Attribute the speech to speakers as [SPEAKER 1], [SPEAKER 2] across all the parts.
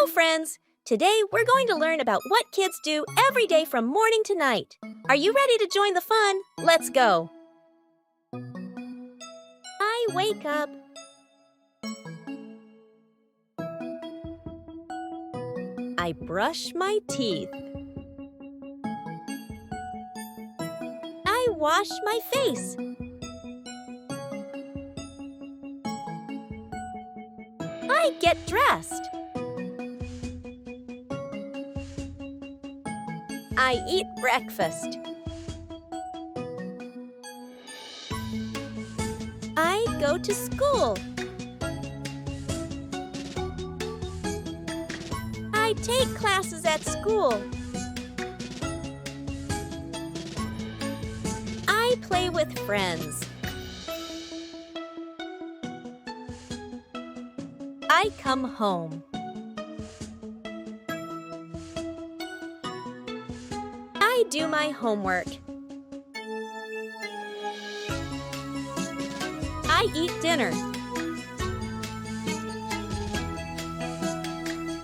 [SPEAKER 1] Hello, friends! Today we're going to learn about what kids do every day from morning to night. Are you ready to join the fun? Let's go! I wake up. I brush my teeth. I wash my face. I get dressed. I eat breakfast. I go to school. I take classes at school. I play with friends. I come home. I do my homework. I eat dinner.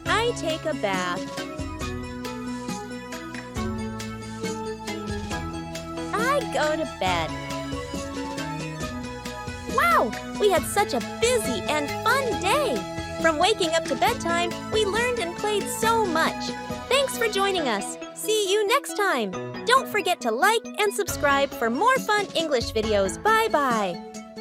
[SPEAKER 1] I take a bath. I go to bed. Wow! We had such a busy and fun day! From waking up to bedtime, we learned and played so much. Thanks for joining us. See you next time. Don't forget to like and subscribe for more fun English videos. Bye-bye.